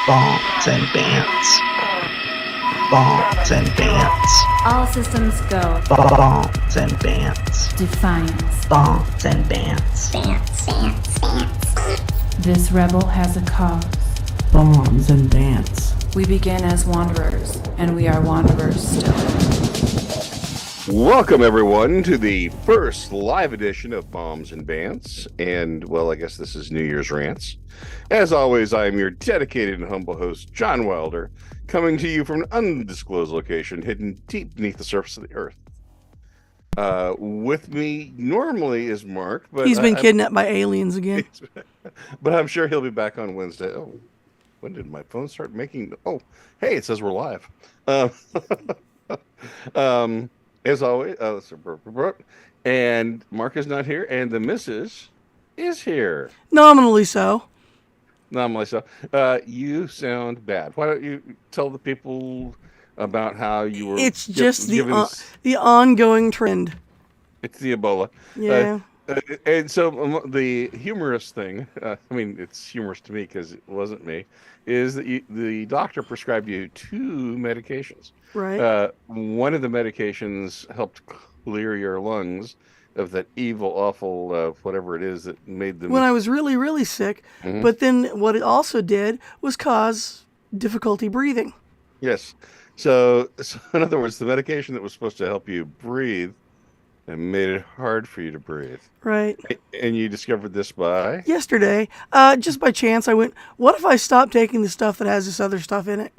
Bants and Bants. Bants and Bants. All systems go. Bants and Bants. Defiance. Bants and Bants. This rebel has a cause. Bombs and Bants. We begin as wanderers, and we are wanderers still. Welcome, everyone, to the first live edition of Bombs and Bants. And, well, I guess this is New Year's Rants. As always, I am your dedicated and humble host, John Wilder, coming to you from an undisclosed location hidden deep beneath the surface of the earth. With me normally is Mark, but he's been kidnapped by aliens again. But I'm sure he'll be back on Wednesday. Oh, when did my phone start making? Oh, hey, it says we're live. As always, and Mark is not here, and the missus is here. Nominally so. Nominally so. You sound bad. Why don't you tell the people about how you were? It's just the ongoing trend. It's the Ebola. Yeah. And so the humorous thing, I mean, it's humorous to me because it wasn't me, is that the doctor prescribed you 2 medications. Right. One of the medications helped clear your lungs of that evil, awful, whatever it is that made them... When I was really, really sick. Mm-hmm. But then what it also did was cause difficulty breathing. Yes. So in other words, the medication that was supposed to help you breathe and made it hard for you to breathe. Right. And you discovered this by? Yesterday. Just by chance, I went, what if I stopped taking the stuff that has this other stuff in it?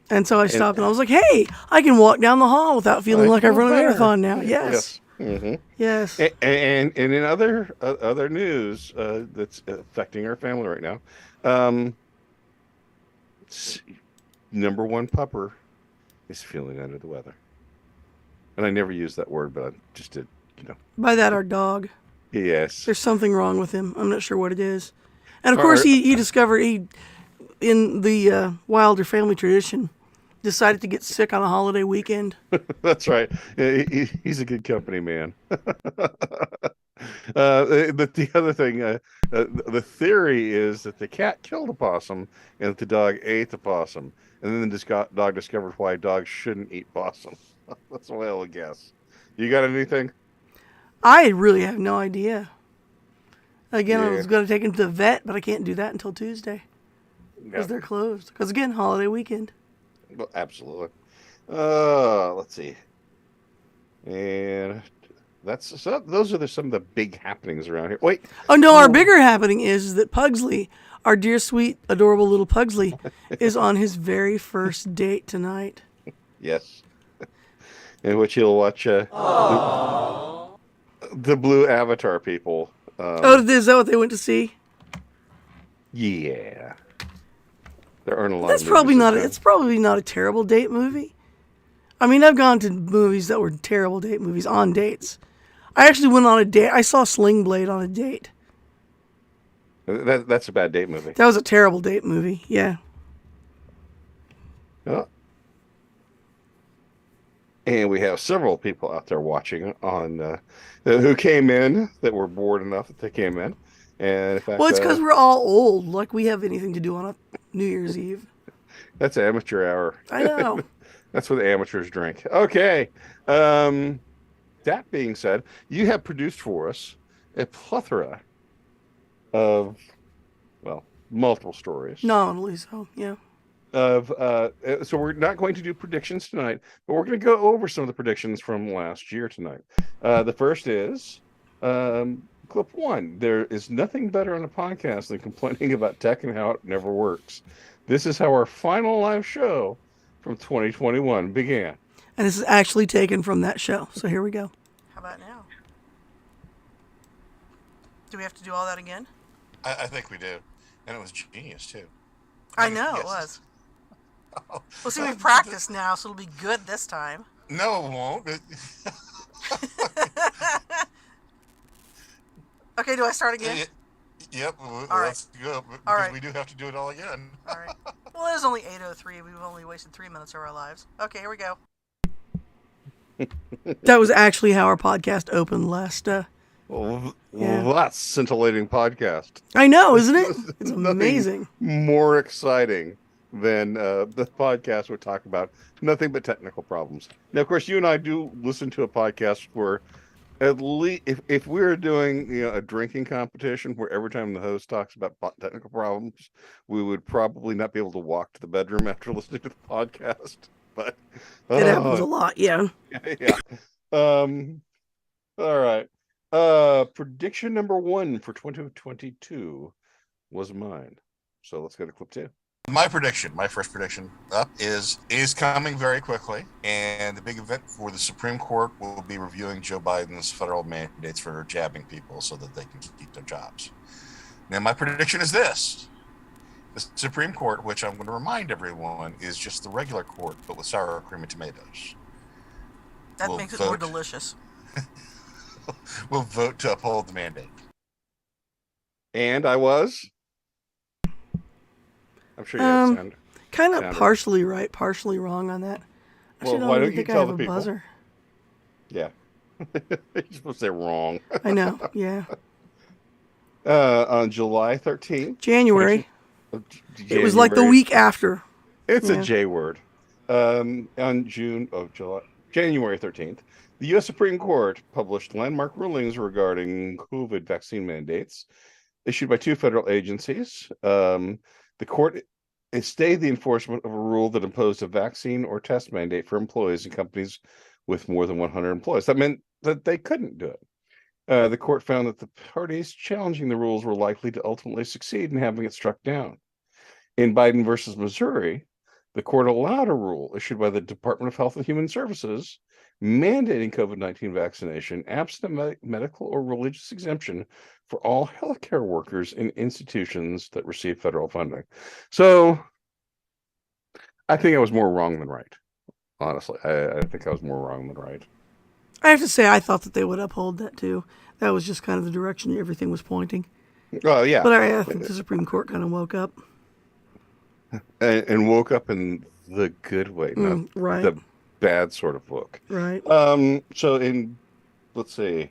And so I stopped and I was like, hey, I can walk down the hall without feeling like I've run a marathon now. Yes. Mm-hmm. Yes. And in other news that's affecting our family right now, number one pupper is feeling under the weather. And I never used that word, but I just did, By that, our dog. Yes. There's something wrong with him. I'm not sure what it is. And of course, he discovered, in the Wilder family tradition, decided to get sick on a holiday weekend. That's right. He's a good company man. But the other thing, the theory is that the cat killed a possum and that the dog ate the possum. And then the dog discovered why dogs shouldn't eat possum. That's what I would guess. You got anything? I really have no idea. Again, I was going to take him to the vet, but I can't do that until Tuesday. Because they're closed. Because, again, holiday weekend. Well, absolutely. Let's see. And those are some of the big happenings around here. Wait. Oh, no, our bigger happening is that Pugsley, our dear, sweet, adorable little Pugsley, is on his very first date tonight. Yes. In which he'll watch the Blue Avatar people. Is that what they went to see? Yeah. There aren't a lot. It's probably not a terrible date movie. I mean, I've gone to movies that were terrible date movies on dates. I actually went on a date. I saw Sling Blade on a date. That's a bad date movie. That was a terrible date movie. Yeah. Oh. And we have several people out there watching on who came in that were bored enough that they came in. And in fact, well, it's because we're all old. Like we have anything to do on a New Year's Eve. That's amateur hour. I know. That's what the amateurs drink. Okay. That being said, you have produced for us a plethora of, multiple stories. Nominally so, yeah. So we're not going to do predictions tonight, but we're going to go over some of the predictions from last year tonight. The first is clip 1. There is nothing better on a podcast than complaining about tech and how it never works. This is how our final live show from 2021 began. And this is actually taken from that show. So here we go. How about now? Do we have to do all that again? I think we do. And it was genius, too. I know, it was. Well, see, we've practiced now, so it'll be good this time. No, it won't. Okay, do I start again? Yep, all let's right. go. Because all right. We do have to do it all again. All right. Well, it was only 8:03. We've only wasted 3 minutes of our lives. Okay, here we go. That was actually how our podcast opened last Well, Yeah. that's scintillating podcast. I know, isn't it? It's Nothing amazing. more exciting than the podcast would talk about nothing but technical problems. Now, of course, you and I do listen to a podcast where at least if we were doing a drinking competition where every time the host talks about technical problems, we would probably not be able to walk to the bedroom after listening to the podcast. But It happens a lot, yeah. yeah. All right. Prediction number 1 for 2022 was mine. So let's go to clip 2. My prediction, my first prediction up is coming very quickly, and the big event for the Supreme Court will be reviewing Joe Biden's federal mandates for jabbing people so that they can keep their jobs. Now, my prediction is this. The Supreme Court, which I'm going to remind everyone, is just the regular court, but with sour cream and tomatoes. That We'll makes it more vote. delicious. Will vote to uphold the mandate. And I was. I'm sure you understand. Kind of Sounded. partially right, partially wrong on that. Actually, Well, I why don't don't even you think I tell have the a people? buzzer. Yeah. You're supposed to say wrong. I know, yeah. On July 13th. January. It was like the January. week after. It's Yeah. a J word. On January 13th, the U.S. Supreme Court published landmark rulings regarding COVID vaccine mandates issued by 2 federal agencies. The court stayed the enforcement of a rule that imposed a vaccine or test mandate for employees in companies with more than 100 employees. That meant that they couldn't do it. The court found that the parties challenging the rules were likely to ultimately succeed in having it struck down. In Biden versus Missouri, the court allowed a rule issued by the Department of Health and Human Services mandating COVID-19 vaccination absent a medical or religious exemption for all healthcare workers in institutions that receive federal funding. So I think I was more wrong than right. Honestly, I think I was more wrong than right. I have to say, I thought that they would uphold that too. That was just kind of the direction everything was pointing. Oh, yeah. But I think the Supreme Court kind of woke up. And woke up in the good way, not right. the bad sort of woke. Right. So let's see.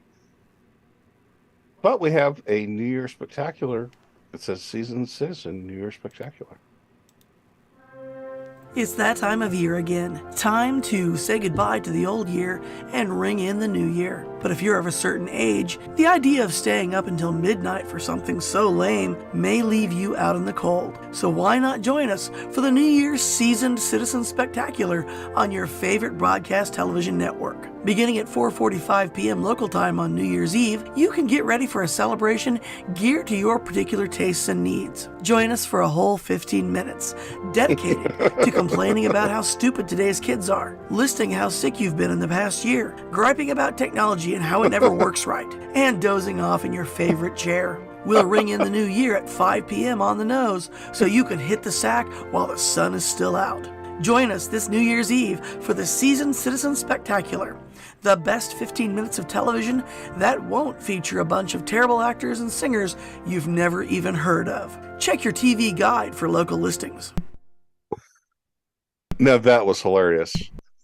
But we have a New Year Spectacular. It says Seasoned Citizen New Year Spectacular. It's that time of year again. Time to say goodbye to the old year and ring in the new year. But if you're of a certain age, the idea of staying up until midnight for something so lame may leave you out in the cold. So why not join us for the New Year's Seasoned Citizen Spectacular on your favorite broadcast television network. Beginning at 4:45 p.m. local time on New Year's Eve, you can get ready for a celebration geared to your particular tastes and needs. Join us for a whole 15 minutes, dedicated to complaining about how stupid today's kids are, listing how sick you've been in the past year, griping about technology and how it never works right, and dozing off in your favorite chair. We'll ring in the new year at 5 p.m. on the nose so you can hit the sack while the sun is still out. Join us this New Year's Eve for the Seasoned Citizen Spectacular, the best 15 minutes of television that won't feature a bunch of terrible actors and singers you've never even heard of. Check your TV guide for local listings. Now that was hilarious.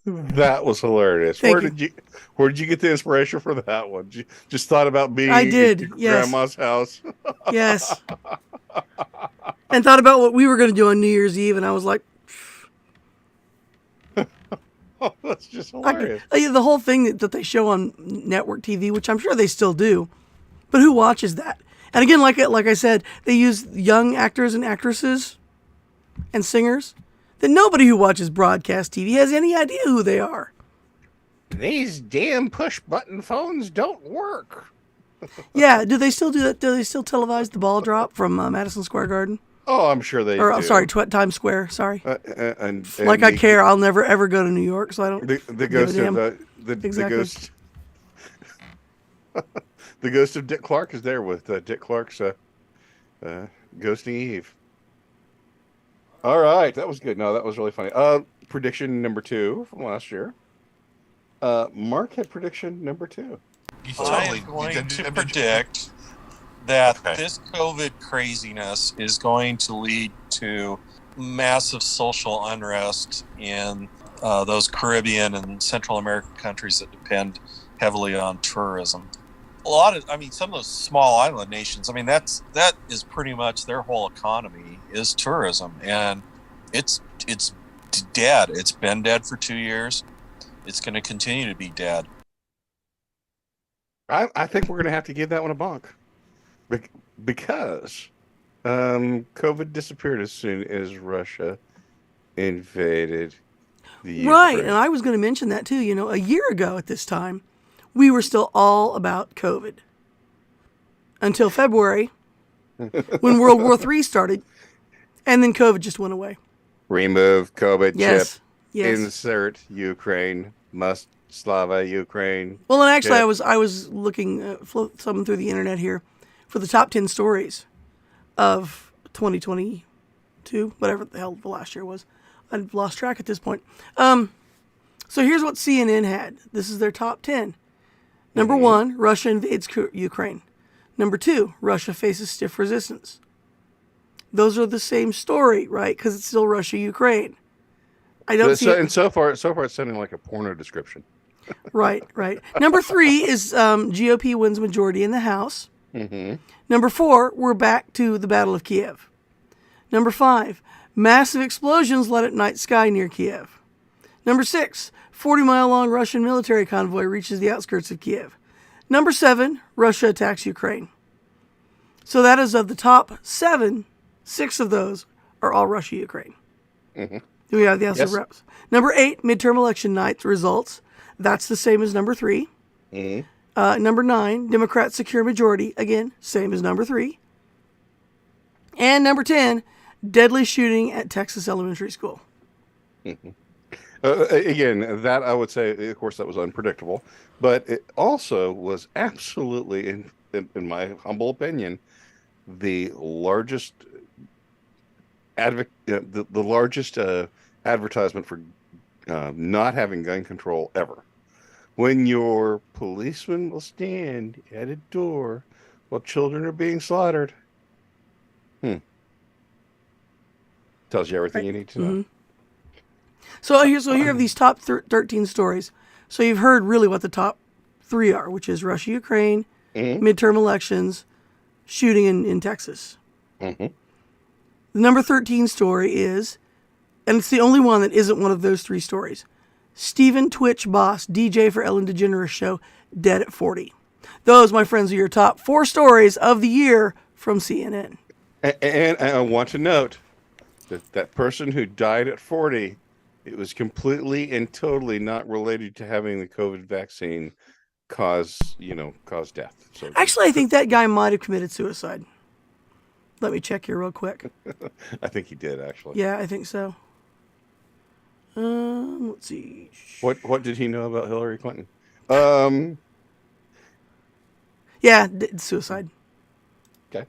That was hilarious. Thank Where you. did you get the inspiration for that one? You just thought about being I did, at yes. grandma's house. Yes. And thought about what we were going to do on New Year's Eve, and I was like, Oh, that's just hilarious. the whole thing that they show on network TV, which I'm sure they still do, but who watches that? And again, like I said, they use young actors and actresses and singers that nobody who watches broadcast TV has any idea who they are. These damn push button phones don't work. Yeah, do they still do that? Do they still televise the ball drop from Madison Square Garden? Oh, I'm sure they Or do. sorry, Times Square. Sorry. And Like I care, I'll never ever go to New York, so I don't. The give a ghost damn. of the Exactly. ghost. The ghost of Dick Clark is there with Dick Clark's ghosting Eve. All right, that was good. No, that was really funny. Prediction number 2 from last year. Mark had prediction number 2. You totally I'm going did- to did- predict that Okay. this COVID craziness is going to lead to massive social unrest in those Caribbean and Central American countries that depend heavily on tourism. a lot of, I mean, some of those small island nations, I mean, that is pretty much their whole economy is tourism, and it's dead. It's been dead for 2 years. It's going to continue to be dead. I think we're going to have to give that one a bonk, because COVID disappeared as soon as Russia invaded the Right, Ukraine. and I was going to mention that too. You know, a year ago at this time, we were still all about COVID until February when World War III started, and then COVID just went away. Remove COVID Yes, chip. yes. Insert Ukraine. Must Slava Ukraine. Well, and actually, chip. I was looking something through the internet here for the top 10 stories of 2022, whatever the hell the last year was. I've lost track at this point. So here's what CNN had. This is their top 10. Number 1, Russia invades Ukraine. Number 2, Russia faces stiff resistance. Those are the same story, right? Because it's still Russia, Ukraine. I don't see it. And so far it's sounding like a porno description. Right. Number 3 is GOP wins majority in the House. Mm-hmm. Number 4, we're back to the Battle of Kiev. Number 5, massive explosions lit at night sky near Kiev. Number 6, 40-mile-long Russian military convoy reaches the outskirts of Kiev. Number 7, Russia attacks Ukraine. So that is of the top 7, 6 of those are all Russia, Ukraine. Mm-hmm. We have the House of Yes. Reps. Number 8, midterm election night results. That's the same as number 3. Mm-hmm. Number 9, Democrats secure majority. Again, same as number 3. And number 10, deadly shooting at Texas elementary school. Mm-hmm. Again, that I would say, of course, that was unpredictable, but it also was absolutely, in my humble opinion, the largest the largest advertisement for not having gun control ever. When your policeman will stand at a door while children are being slaughtered. Tells you everything you need to know. So here are these top 13 stories. So you've heard really what the top 3 are, which is Russia, Ukraine, midterm elections, shooting in Texas. Mm-hmm. The number 13 story is, and it's the only one that isn't one of those 3 stories, Stephen Twitch Boss, DJ for Ellen DeGeneres Show, dead at 40. Those, my friends, are your top 4 stories of the year from CNN. And I want to note that person who died at 40, it was completely and totally not related to having the COVID vaccine cause death. So Actually, I think that guy might have committed suicide. Let me check here real quick. I think he did, actually. Yeah, I think so. Let's see. What did he know about Hillary Clinton? Yeah, suicide. Okay.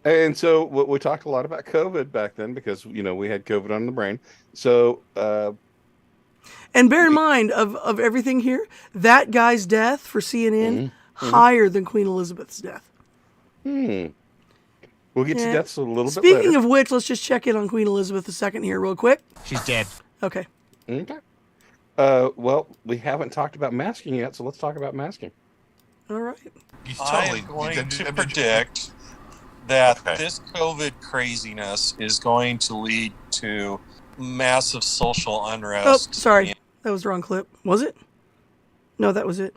And so we talked a lot about COVID back then because, we had COVID on the brain. So, and bear in mind, of everything here, that guy's death for CNN, higher than Queen Elizabeth's death. We'll get to deaths a little bit Speaking later. of which, let's just check in on Queen Elizabeth a second here real quick. She's dead. Okay. Okay. Well, we haven't talked about masking yet, so let's talk about masking. All right. I'm going to predict that this COVID craziness is going to lead to massive social unrest. Oh, sorry. That was the wrong clip. Was it? No, that was it.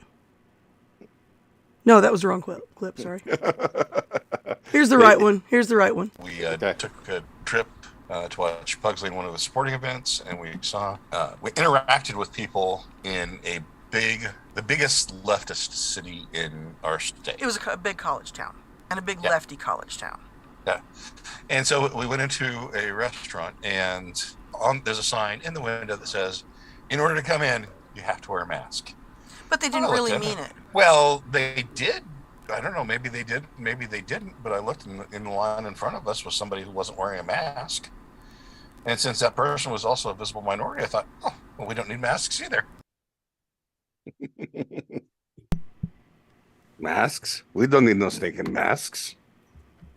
No, that was the wrong clip. Sorry. Here's the right one. We took a trip to watch Pugsley in one of the sporting events, and we interacted with people in the biggest leftist city in our state. It was a big college town and a big lefty college town. Yeah. And so we went into a restaurant, and there's a sign in the window that says, in order to come in, you have to wear a mask. But they didn't really mean it. Well, they did. I don't know. Maybe they did. Maybe they didn't. But I looked in the line in front of us was somebody who wasn't wearing a mask. And since that person was also a visible minority, I thought, well, we don't need masks either. Masks? We don't need no stinking masks.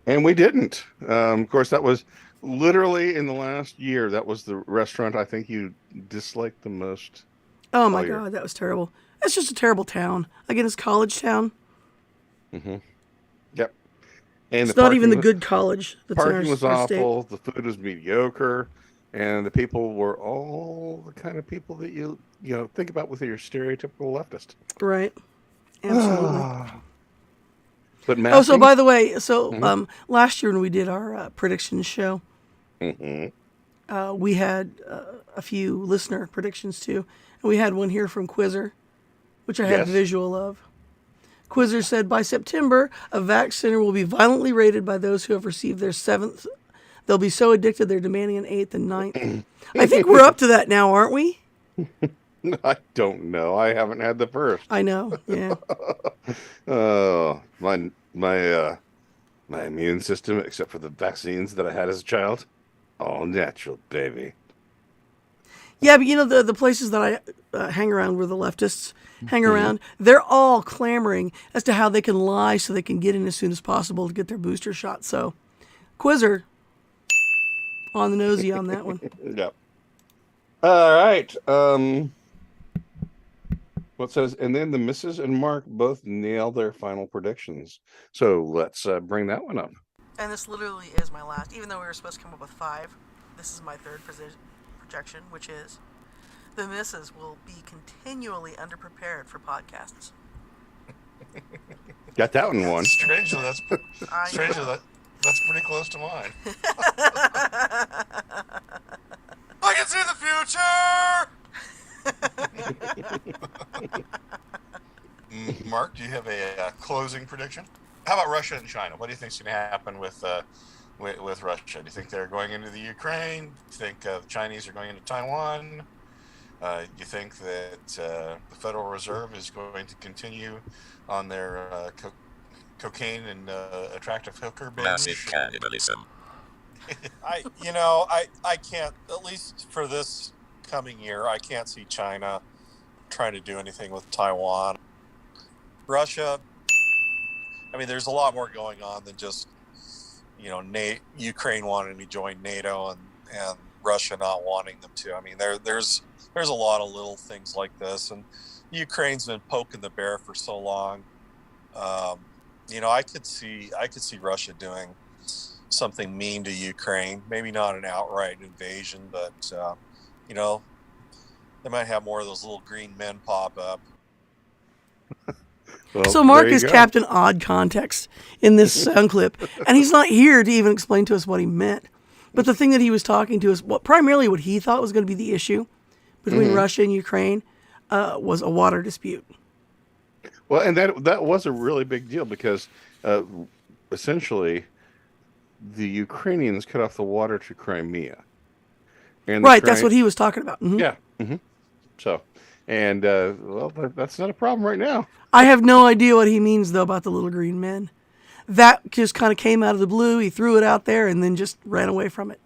And we didn't. Of course, that was literally in the last year. That was the restaurant I think you disliked the most. Oh, my God. That was terrible. It's just a terrible town. Again, it's college town. Mm-hmm. Yep. And It's not even the good college that's in parking was our state. awful. The food was mediocre, and the people were all the kind of people that you think about with your stereotypical leftist. Right. Absolutely. But Oh, so masking. by the way, Mhm. last year when we did our predictions show, Mhm. we had a few listener predictions too. And we had one here from Quizzer, which I had Yes. visual of. Quizzer said, by September, a vac center will be violently raided by those who have received their 7th. They'll be so addicted they're demanding an 8th and 9th. I think we're up to that now, aren't we? I don't know. I haven't had the first. I know, yeah. Oh, my immune system, except for the vaccines that I had as a child, all natural, baby. Yeah, but you know, the places that I hang around where the leftists hang around, they're all clamoring as to how they can lie so they can get in as soon as possible to get their booster shot. So, Quizzer, on the nosy on that one. Yep. All right. What says, and then the Mrs. and Mark both nailed their final predictions. So let's bring that one up. And this literally is my last. Even though we were supposed to come up with 5, this is my third projection, which is the Mrs. will be continually underprepared for podcasts. Got that one. Strangely, that's pretty close to mine. I can see the future. Mark, do you have a closing prediction? How about Russia and China? What do you think is going to happen with Russia? Do you think they're going into the Ukraine? Do you think the Chinese are going into Taiwan? Do you think that the Federal Reserve is going to continue on their cocaine and attractive hooker binge? Massive cannibalism. I can't, at least for this coming year, I can't see China trying to do anything with Taiwan. Russia, I mean, there's a lot more going on than just, Ukraine wanting to join NATO and Russia not wanting them to. I mean, there's a lot of little things like this, and Ukraine's been poking the bear for so long. I could see Russia doing something mean to Ukraine. Maybe not an outright invasion, but they might have more of those little green men pop up. Well, So Mark there you is go. Captain Odd Context in this sound clip, and he's not here to even explain to us what he meant. But the thing that he was talking to us, primarily what he thought was going to be the issue between Russia and Ukraine, was a water dispute. Well, and that was a really big deal because essentially the Ukrainians cut off the water to Crimea. And Right, that's what he was talking about. Mhm. Yeah. So, and that's not a problem right now. I have no idea what he means, though, about the little green men. That just kind of came out of the blue. He threw it out there and then just ran away from it.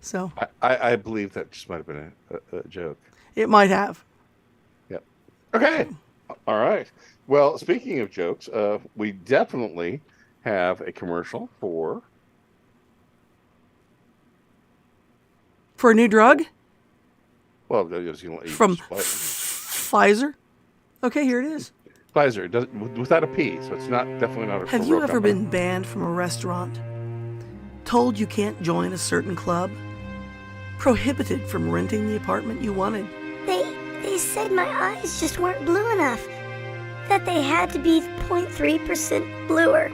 So I believe that just might have been a joke. it might have. Yep. Okay. All right. Well, speaking of jokes, we definitely have a commercial for For a new drug well, from Pfizer. Okay, here it is. Pfizer. It does, without a P, so it's definitely not a. Have you ever been banned from a restaurant? Told you can't join a certain club? Prohibited from renting the apartment you wanted? They said my eyes just weren't blue enough. That they had to be 0.3% bluer.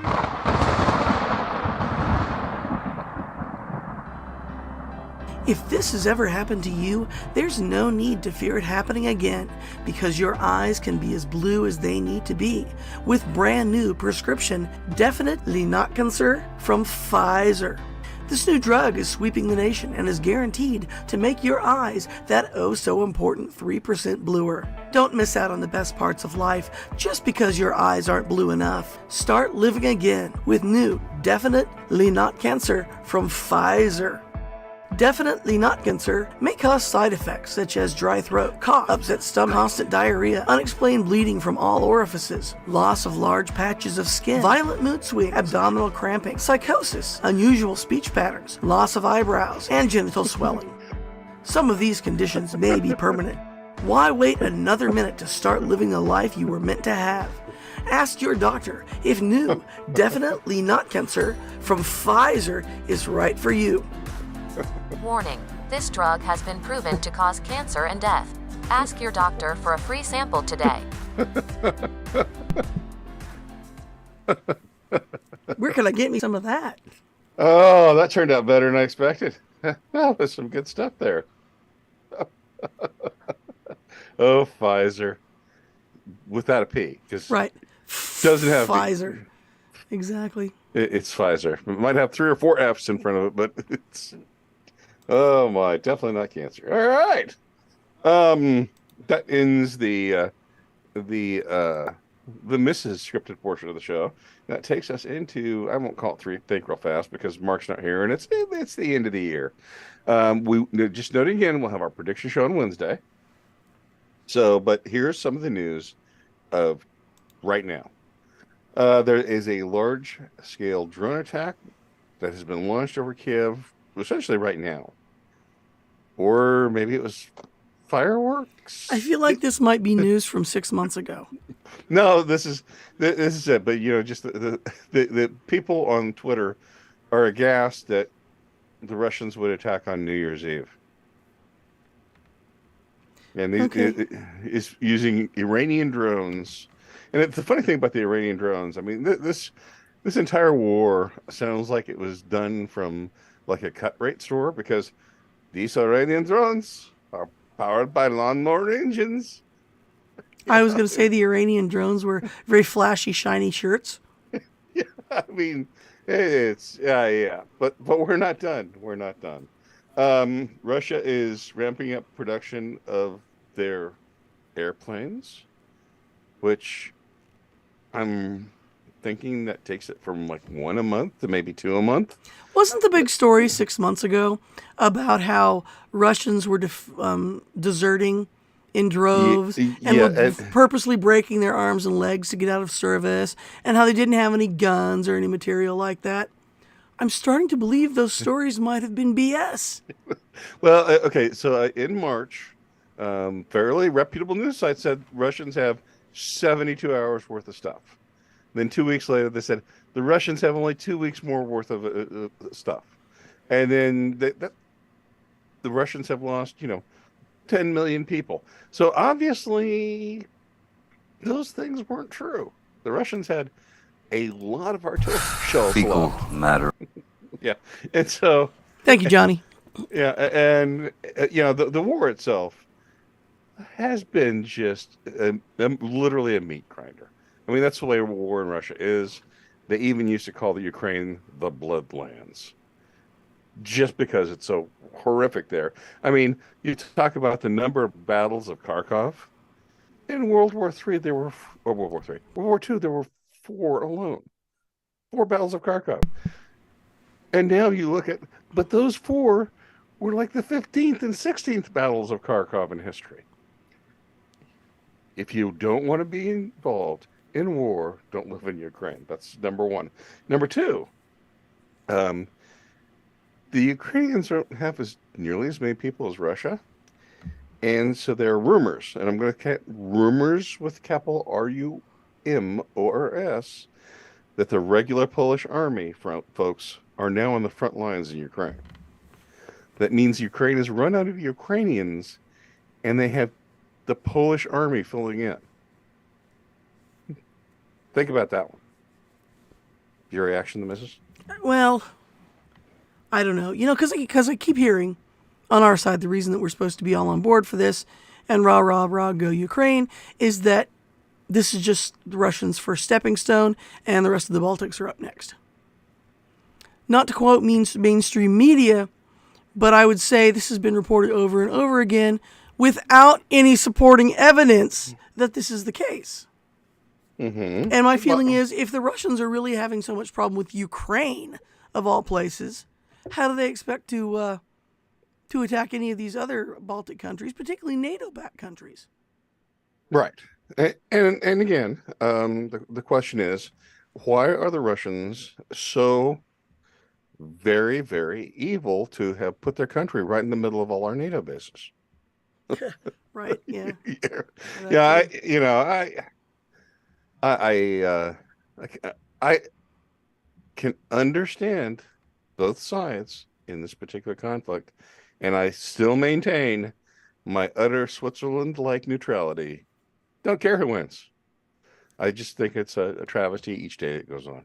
If this has ever happened to you, there's no need to fear it happening again, because your eyes can be as blue as they need to be with brand new prescription Definitely Not Cancer from Pfizer. This new drug is sweeping the nation and is guaranteed to make your eyes that oh-so-important 3% bluer. Don't miss out on the best parts of life just because your eyes aren't blue enough. Start living again with new Definitely Not Cancer from Pfizer. Definitely Not Cancer may cause side effects such as dry throat, cough, upset stomach, constant diarrhea, unexplained bleeding from all orifices, loss of large patches of skin, violent mood swings, abdominal cramping, psychosis, unusual speech patterns, loss of eyebrows, and genital swelling. Some of these conditions may be permanent. Why wait another minute to start living the life you were meant to have? Ask your doctor if new, definitely not cancer from Pfizer is right for you. Warning, this drug has been proven to cause cancer and death. Ask your doctor for a free sample today. Where can I get me some of that? Oh, that turned out better than I expected. There's some good stuff there. Oh, Pfizer. Without a P, because Right. doesn't have Pfizer. Exactly. It's Pfizer. It might have 3 or 4 F's in front of it, but it's oh my, definitely not cancer. All right. That ends the Mrs. scripted portion of the show. That takes us into, I won't call it think real fast because Mark's not here and it's the end of the year. We just noting again, we'll have our prediction show on Wednesday. So, but here's some of the news of right now. There is a large-scale drone attack that has been launched over Kiev, essentially right now. Or maybe it was fireworks. I feel like this might be news from 6 months ago. No, this is it. But just the people on Twitter are aghast that the Russians would attack on New Year's Eve. And it is using Iranian drones. And the funny thing about the Iranian drones, I mean, this entire war sounds like it was done from like a cut rate store, because these Iranian drones are powered by lawnmower engines. I was going to say the Iranian drones were very flashy, shiny shirts. Yeah, I mean, it's yeah. But we're not done. We're not done. Russia is ramping up production of their airplanes, which I'm thinking that takes it from like 1 a month to maybe 2 a month. Wasn't the big story 6 months ago about how Russians were deserting in droves and were purposely breaking their arms and legs to get out of service, and how they didn't have any guns or any material like that? I'm starting to believe those stories might have been BS. Well, okay, so in March, fairly reputable news site said Russians have 72 hours worth of stuff. Then 2 weeks later, they said the Russians have only 2 weeks more worth of stuff. And then the Russians have lost, 10 million people. So obviously, those things weren't true. The Russians had a lot of artillery shells left. Matter. Yeah. And so... Thank you, Johnny. Yeah, and, the war itself has been just literally a meat grinder. I mean, that's the way war in Russia is. They even used to call the Ukraine the Bloodlands, just because it's so horrific there. I mean, you talk about the number of battles of Kharkov. In World War III, there were, or World War III, World War II, there were 4 alone. 4 battles of Kharkov. And now you look at, but those 4 were like the 15th and 16th battles of Kharkov in history. If you don't want to be involved in war, don't live in Ukraine. That's number 1. Number 2, the Ukrainians don't have nearly as many people as Russia. And so there are rumors, and I'm going to count rumors with capital RUMORS, that the regular Polish army folks are now on the front lines in Ukraine. That means Ukraine has run out of Ukrainians, and they have the Polish army filling in. Think about that one. Your reaction to Mrs.? Well, I don't know. Because I keep hearing on our side, the reason that we're supposed to be all on board for this, and rah, rah, rah, go Ukraine, is that this is just the Russians' first stepping stone, and the rest of the Baltics are up next. Not to quote mainstream media, but I would say this has been reported over and over again without any supporting evidence that this is the case. Mm-hmm. And my feeling is, if the Russians are really having so much problem with Ukraine, of all places, how do they expect to attack any of these other Baltic countries, particularly NATO-backed countries? Right. And again, the question is, why are the Russians so very, very evil to have put their country right in the middle of all our NATO bases? Right, yeah. I I can understand both sides in this particular conflict, and I still maintain my utter Switzerland-like neutrality. Don't care who wins. I just think it's a travesty each day it goes on.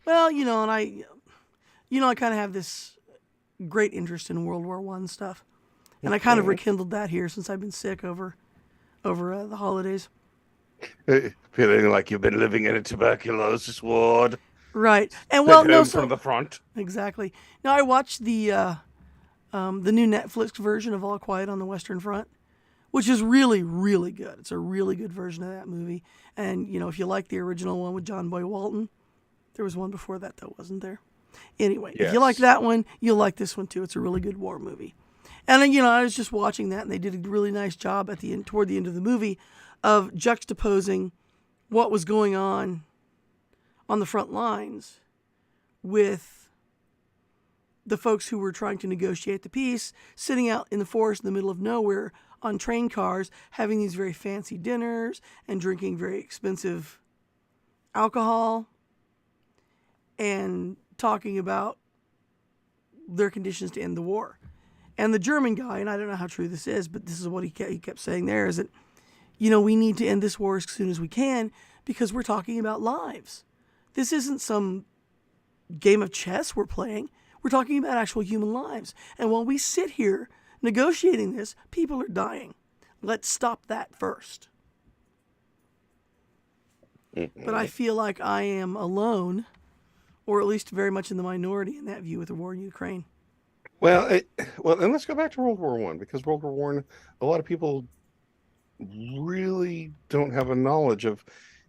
Well, I kind of have this great interest in World War One stuff, and I kind of rekindled that here since I've been sick over the holidays. Feeling like you've been living in a tuberculosis ward. Right, and Well, well, no, from the front. exactly. Now I watched the new Netflix version of All Quiet on the Western Front, which is really, really good. It's a really good version of that movie. And if you like the original one with John Boy Walton, there was one before that wasn't there. Anyway, if you like that one, you'll like this one too. It's a really good war movie. And I was just watching that, and they did a really nice job at the end, toward the end of the movie, of juxtaposing what was going on the front lines with the folks who were trying to negotiate the peace, sitting out in the forest in the middle of nowhere on train cars, having these very fancy dinners and drinking very expensive alcohol and talking about their conditions to end the war. And the German guy, and I don't know how true this is, but this is what he kept saying there, is that, we need to end this war as soon as we can because we're talking about lives. This isn't some game of chess we're playing. We're talking about actual human lives. And while we sit here negotiating this, people are dying. Let's stop that first. But I feel like I am alone, or at least very much in the minority in that view with the war in Ukraine. Well, and let's go back to World War One, because World War One, a lot of people really don't have a knowledge of.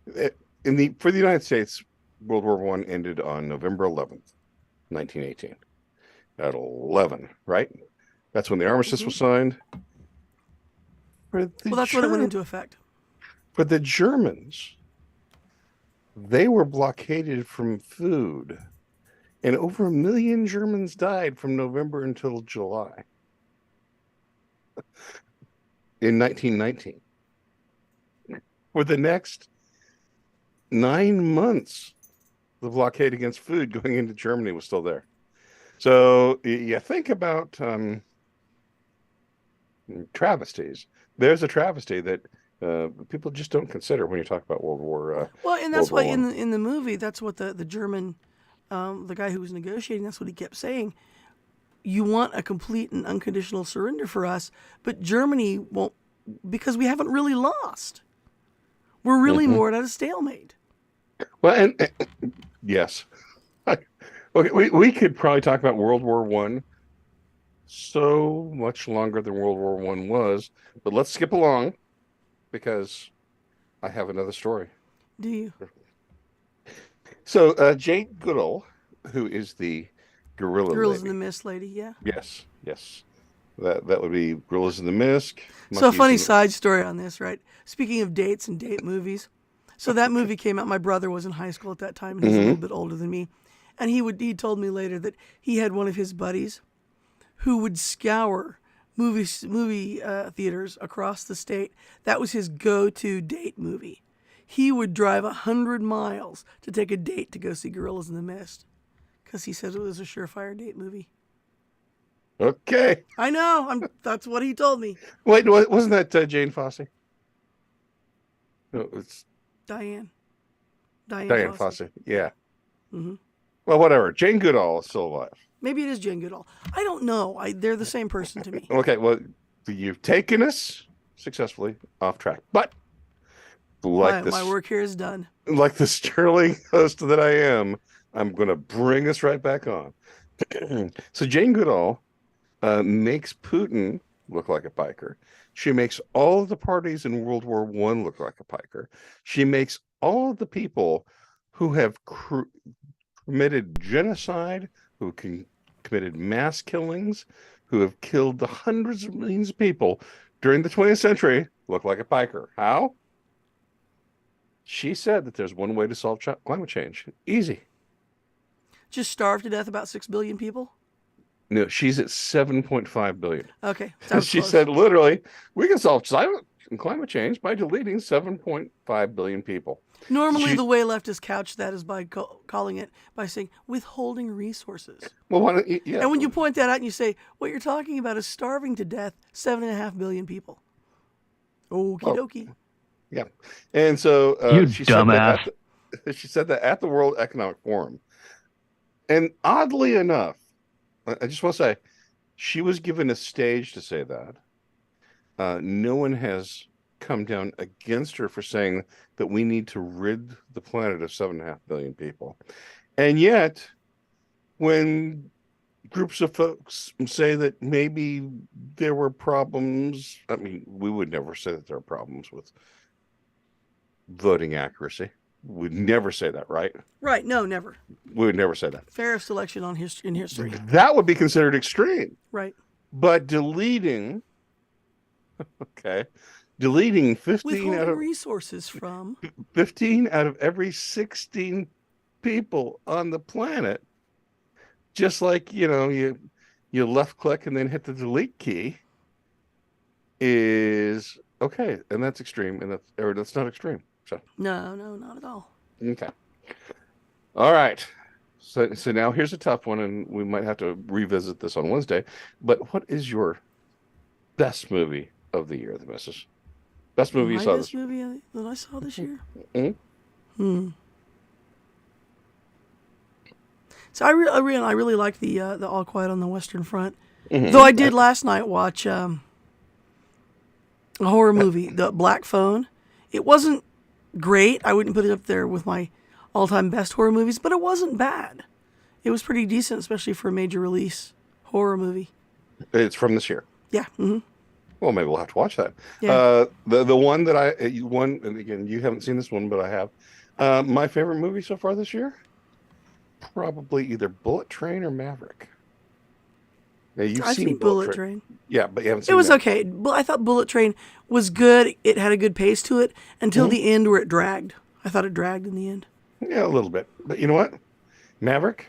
For the United States, World War One ended on November 11th, 1918. At 11, right? That's when the armistice was signed. Well, that's when it went into effect. For the Germans, they were blockaded from food, and over 1 million Germans died from November until July in 1919. For the next 9 months, the blockade against food going into Germany was still there. So you think about travesties. There's a travesty that people just don't consider when you talk about World War. Well, and that's why in the movie, that's what the German, the guy who was negotiating, that's what he kept saying. You want a complete and unconditional surrender for us, but Germany won't, because we haven't really lost. We're really more at a stalemate. Well, and yes. Okay, we could probably talk about World War One so much longer than World War One was, but let's skip along because I have another story. Do you? So Jane Goodall, who is the Gorillas in the Mist lady, yeah. Yes. That would be Gorillas in the Mist. So a funny side story on this, right? Speaking of dates and date movies, so that movie came out. My brother was in high school at that time, and he's a little bit older than me. And he told me later that he had one of his buddies who would scour movie theaters across the state. That was his go-to date movie. He would drive 100 miles to take a date to go see Gorillas in the Mist because he said it was a surefire date movie. Okay. I know. That's what he told me. Wait, wasn't that Jane Fosse? No, it's Diane Fosse. Yeah. Mm-hmm. Well, whatever. Jane Goodall is still alive. Maybe it is Jane Goodall. I don't know. They're the same person to me. Okay, well, you've taken us successfully off track. But like my work here is done. Like the sterling host that I am, I'm going to bring us right back on. So Jane Goodall makes Putin look like a piker. She makes all of the parties in World War One look like a piker. She makes all of the people who have committed genocide, who committed mass killings, who have killed the hundreds of millions of people during the 20th century look like a piker. How? She said that there's one way to solve climate change. Easy. Just starve to death about 6 billion people? No, she's at 7.5 billion. Okay. She said literally, we can solve climate change by deleting 7.5 billion people. Normally, the way leftists couch that is by calling it by saying withholding resources. Well, why don't you, yeah. And when you point that out and you say what you're talking about is starving to death 7.5 billion people. Okie dokie. Yeah, and so You she dumbass. she said that at the World Economic Forum, and oddly enough, I just want to say, she was given a stage to say that. No one has come down against her for saying that we need to rid the planet of 7.5 billion people. And yet, when groups of folks say that maybe there were problems, I mean, we would never say that there are problems with voting accuracy. We'd never say that, right? Right. No, never. We would never say that. Fairest election in history. That would be considered extreme. Right. But deleting 15 Withholding resources from 15 out of every 16 people on the planet, just like, you left click and then hit the delete key, is okay. And that's extreme. And that's not extreme. So no, not at all. okay. All right. So now here's a tough one, and we might have to revisit this on Wednesday. But what is your best movie of the year, the missus? Best movie you saw this year? movie that I saw this year? Mm-hmm. So I really liked the All Quiet on the Western Front. Mm-hmm. Though I did last night watch a horror movie, The Black Phone. It wasn't great. I wouldn't put it up there with my all-time best horror movies, but it wasn't bad. It was pretty decent, especially for a major release horror movie. It's from this year. Yeah. Mm-hmm. Well, maybe we'll have to watch that. Yeah. The one that and again, you haven't seen this one, but I have. My favorite movie so far this year, probably either Bullet Train or Maverick. Now, I've seen Bullet Train. Yeah, but you haven't seen it. Was Maverick. Okay. I thought Bullet Train was good. It had a good pace to it until the end where it dragged. I thought it dragged in the end. Yeah, a little bit. But you know what? Maverick,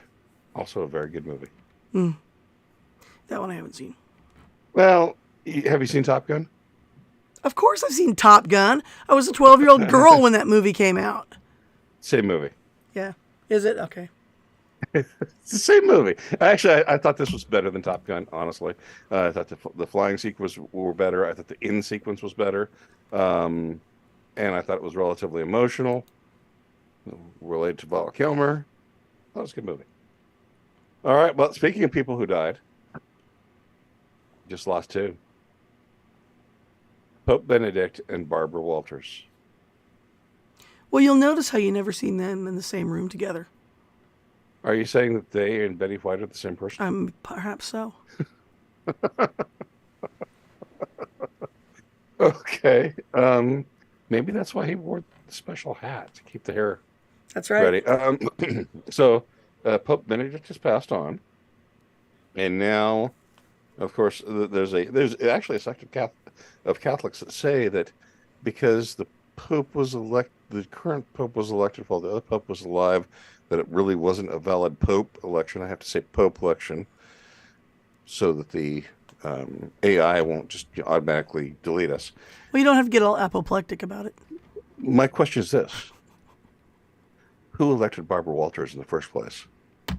also a very good movie. That one I haven't seen. Well, have you seen Top Gun? Of course I've seen Top Gun. I was a 12-year-old girl when that movie came out. Same movie. Yeah. Is it? Okay. It's the same movie. Actually, I thought this was better than Top Gun, honestly. I thought the flying sequence were better. I thought the end sequence was better. And I thought it was relatively emotional, related to Val Kilmer. That was a good movie. All right. Well, speaking of people who died, just lost two. Pope Benedict and Barbara Walters. Well, you'll notice how you never seen them in the same room together. Are you saying that they and Betty White are the same person? Perhaps so. Okay. Maybe that's why he wore the special hat, to keep the hair That's right. ready. So Pope Benedict has passed on, and now, of course, there's actually a sect of Catholics that say that because the current Pope was elected while the other Pope was alive, that it really wasn't a valid Pope election. I have to say Pope election, so that the AI won't just automatically delete us. Well, you don't have to get all apoplectic about it. My question is this: who elected Barbara Walters in the first place? That's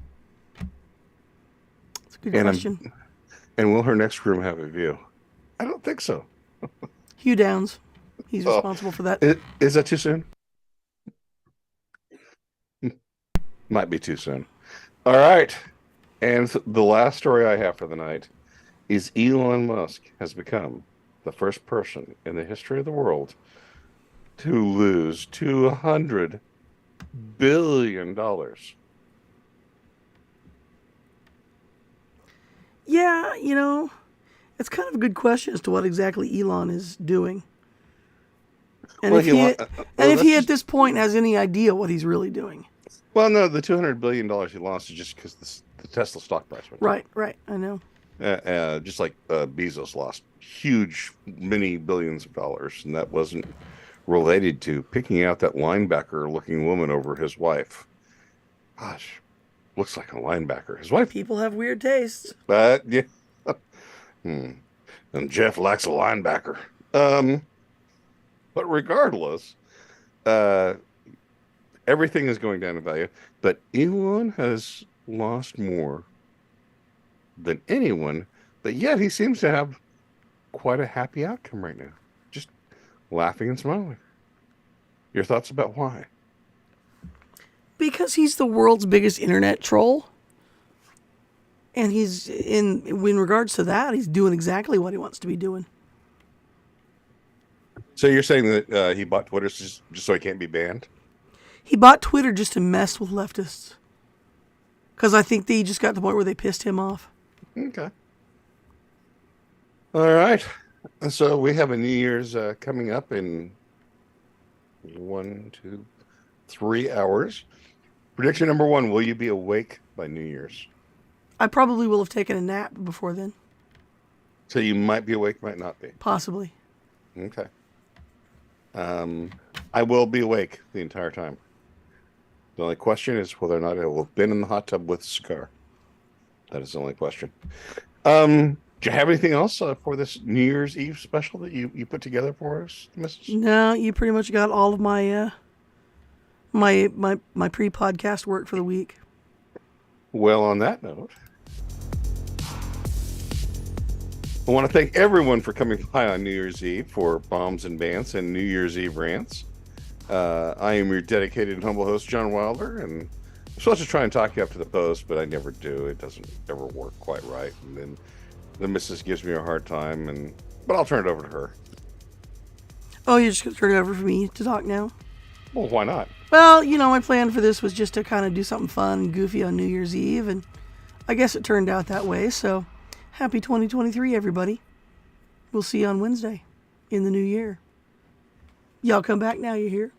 a good question. And will her next groom have a view? I don't think so. Hugh Downs. He's responsible for that. Is that too soon? Might be too soon. All right. And the last story I have for the night is Elon Musk has become the first person in the history of the world to lose $200 billion. Yeah, it's kind of a good question as to what exactly Elon is doing. And if he at this point has any idea what he's really doing. Well, no, the $200 billion he lost is just because the Tesla stock price went down. Right, I know. Just like Bezos lost many billions of dollars, and that wasn't related to picking out that linebacker-looking woman over his wife. Gosh, looks like a linebacker. His wife. People have weird tastes. Yeah. And Jeff likes a linebacker. But regardless, uh, everything is going down in value. But Elon has lost more than anyone, but yet he seems to have quite a happy outcome right now. Just laughing and smiling. Your thoughts about why? Because he's the world's biggest internet troll. And he's, in regards to that, he's doing exactly what he wants to be doing. So you're saying that he bought Twitter just so he can't be banned? He bought Twitter just to mess with leftists. Because I think they just got to the point where they pissed him off. Okay. All right. So we have a New Year's coming up in 1, 2, 3 hours. Prediction number 1, will you be awake by New Year's? I probably will have taken a nap before then. So you might be awake, might not be. Possibly. Okay. I will be awake the entire time. The only question is whether or not I will have been in the hot tub with a cigar. That is the only question. Do you have anything else for this New Year's Eve special that you put together for us, Mrs.? No, you pretty much got all of my my pre-podcast work for the week. Well, on that note, I want to thank everyone for coming by on New Year's Eve for Bombs and Bants and New Year's Eve Rants. I am your dedicated and humble host, John Wilder, and I'm supposed to try and talk you up to the post, but I never do. It doesn't ever work quite right, and then the missus gives me a hard time, but I'll turn it over to her. Oh, you're just going to turn it over for me to talk now? Well, why not? Well, my plan for this was just to kind of do something fun and goofy on New Year's Eve, and I guess it turned out that way, so happy 2023, everybody. We'll see you on Wednesday in the new year. Y'all come back now, you hear?